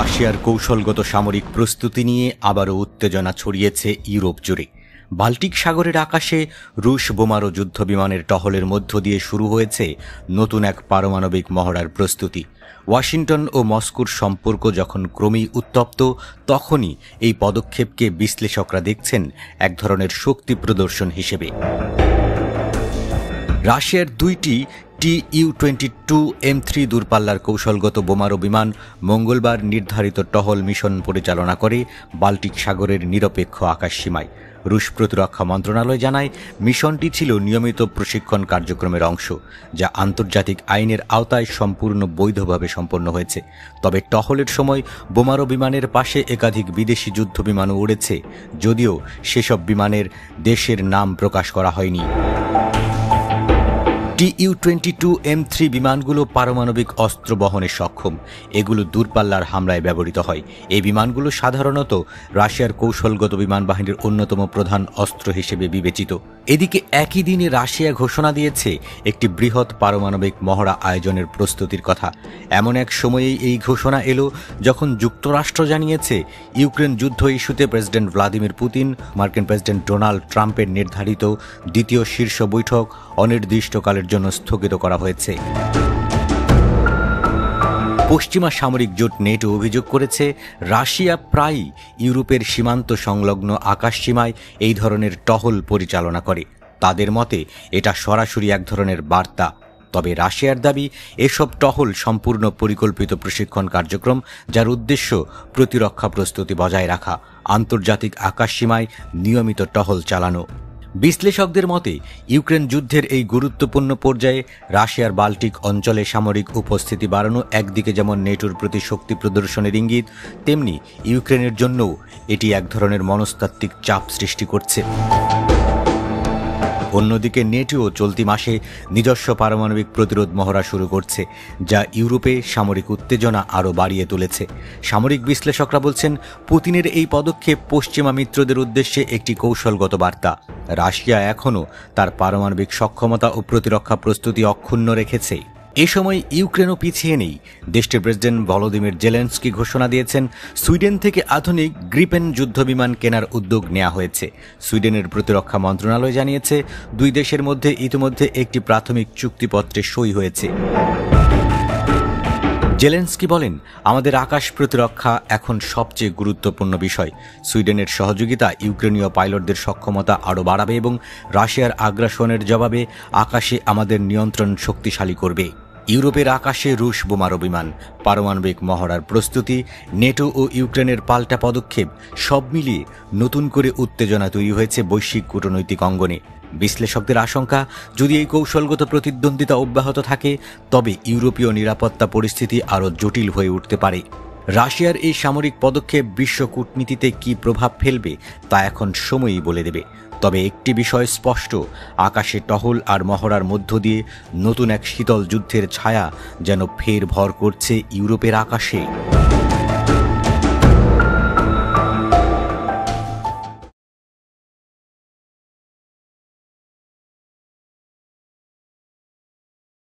রাশিয়ার কৌশলগত সামরিক প্রস্তুতি নিয়ে আবারও উত্তেজনা ছড়িয়েছে ইউরোপ জুড়ে। বাল্টিক সাগরের আকাশে রুশ বোমারু যুদ্ধবিমানের টহলের মধ্য দিয়ে শুরু হয়েছে নতুন এক পারমাণবিক মহড়ার প্রস্তুতি। ওয়াশিংটন ও মস্কোর সম্পর্ক যখন ক্রমেই উত্তপ্ত, তখনই এই পদক্ষেপকে বিশ্লেষকরা দেখছেন এক ধরনের শক্তি প্রদর্শন হিসেবে। রাশিয়ার দুইটি TU-22M3 দূরপাল্লার কৌশলগত বোমারু বিমান মঙ্গলবার নির্ধারিত টহল মিশন পরিচালনা করে বাল্টিক সাগরের নিরপেক্ষ আকাশসীমায়। রুশ প্রতিরক্ষা মন্ত্রণালয় জানায়, মিশনটি ছিল নিয়মিত প্রশিক্ষণ কার্যক্রমের অংশ, যা আন্তর্জাতিক আইনের আওতায় সম্পূর্ণ বৈধভাবে সম্পন্ন হয়েছে। তবে টহলের সময় বোমারু বিমানের পাশে একাধিক বিদেশি যুদ্ধবিমানও উড়েছে, যদিও সেসব বিমানের দেশের নাম প্রকাশ করা হয়নি। TU-22M3 বিমানগুলো পারমাণবিক অস্ত্র বহনে সক্ষম। এগুলো দূরপাল্লার হামলায় ব্যবহৃত হয়। এই বিমানগুলো সাধারণত রাশিয়ার কৌশলগত বিমান বাহিনীর অন্যতম প্রধান অস্ত্র হিসেবে বিবেচিত। এদিকে একই দিনে রাশিয়া ঘোষণা দিয়েছে একটি বৃহৎ পারমাণবিক মহড়া আয়োজনের প্রস্তুতির কথা। এমন এক সময়েই এই ঘোষণা এলো যখন যুক্তরাষ্ট্র জানিয়েছে, ইউক্রেন যুদ্ধ ইস্যুতে প্রেসিডেন্ট ভ্লাদিমির পুতিন, মার্কিন প্রেসিডেন্ট ডোনাল্ড ট্রাম্পের নির্ধারিত দ্বিতীয় শীর্ষ বৈঠক অনির্দিষ্টকালের জন্য স্থগিত করা হয়েছে। পশ্চিমা সামরিক জোট নেটো অভিযোগ করেছে, রাশিয়া প্রায়ই ইউরোপের সীমান্ত সংলগ্ন আকাশসীমায় এই ধরনের টহল পরিচালনা করে। তাদের মতে এটা সরাসরি এক ধরনের বার্তা। তবে রাশিয়ার দাবি, এসব টহল সম্পূর্ণ পরিকল্পিত প্রশিক্ষণ কার্যক্রম, যার উদ্দেশ্য প্রতিরক্ষা প্রস্তুতি বজায় রাখা, আন্তর্জাতিক আকাশসীমায় নিয়মিত টহল চালানো। বিশ্লেষকদের মতে, ইউক্রেন যুদ্ধের এই গুরুত্বপূর্ণ পর্যায়ে রাশিয়ার বাল্টিক অঞ্চলে সামরিক উপস্থিতি বাড়ানো একদিকে যেমন নেটোর প্রতি শক্তি প্রদর্শনের ইঙ্গিত, তেমনি ইউক্রেনের জন্যও এটি এক ধরনের মনস্তাত্ত্বিক চাপ সৃষ্টি করছে। অন্যদিকে নেটো চলতি মাসে নিজস্ব পারমাণবিক প্রতিরোধ মহড়া শুরু করছে, যা ইউরোপে সামরিক উত্তেজনা আরও বাড়িয়ে তুলেছে। সামরিক বিশ্লেষকরা বলছেন, পুতিনের এই পদক্ষেপ পশ্চিমা মিত্রদের উদ্দেশ্যে একটি কৌশলগত বার্তা। রাশিয়া এখনও তার পারমাণবিক সক্ষমতা ও প্রতিরক্ষা প্রস্তুতি অক্ষুণ্ণ রেখেছে। এ সময় ইউক্রেনও পিছিয়ে নেই। দেশটির প্রেসিডেন্ট ভলোদিমির জেলেনস্কি ঘোষণা দিয়েছেন, সুইডেন থেকে আধুনিক গ্রিপেন যুদ্ধবিমান কেনার উদ্যোগ নেওয়া হয়েছে। সুইডেনের প্রতিরক্ষা মন্ত্রণালয় জানিয়েছে, দুই দেশের মধ্যে ইতিমধ্যে একটি প্রাথমিক চুক্তিপত্রে সই হয়েছে। জেলেনস্কি বলেন, আমাদের আকাশ প্রতিরক্ষা এখন সবচেয়ে গুরুত্বপূর্ণ বিষয়। সুইডেনের সহযোগিতা ইউক্রেনীয় পাইলটদের সক্ষমতা আরও বাড়াবে এবং রাশিয়ার আগ্রাসনের জবাবে আকাশে আমাদের নিয়ন্ত্রণ শক্তিশালী করবে। ইউরোপের আকাশে রুশ বোমারু বিমান, পারমাণবিক মহড়ার প্রস্তুতি, নেটো ও ইউক্রেনের পাল্টা পদক্ষেপ, সব মিলিয়ে নতুন করে উত্তেজনা তৈরি হয়েছে বৈশ্বিক কূটনৈতিক অঙ্গনে। বিশ্লেষকদের আশঙ্কা, যদি এই কৌশলগত প্রতিদ্বন্দ্বিতা অব্যাহত থাকে, তবে ইউরোপীয় নিরাপত্তা পরিস্থিতি আরও জটিল হয়ে উঠতে পারে। রাশিয়ার এই সামরিক পদক্ষেপ বিশ্ব কূটনীতিতে কী প্রভাব ফেলবে তা এখন সময়ই বলে দেবে। তবে একটি বিষয় স্পষ্ট, আকাশে টহল আর মহড়ার মধ্য দিয়ে নতুন এক শীতল যুদ্ধের ছায়া যেন ফের ভর করছে ইউরোপের আকাশে।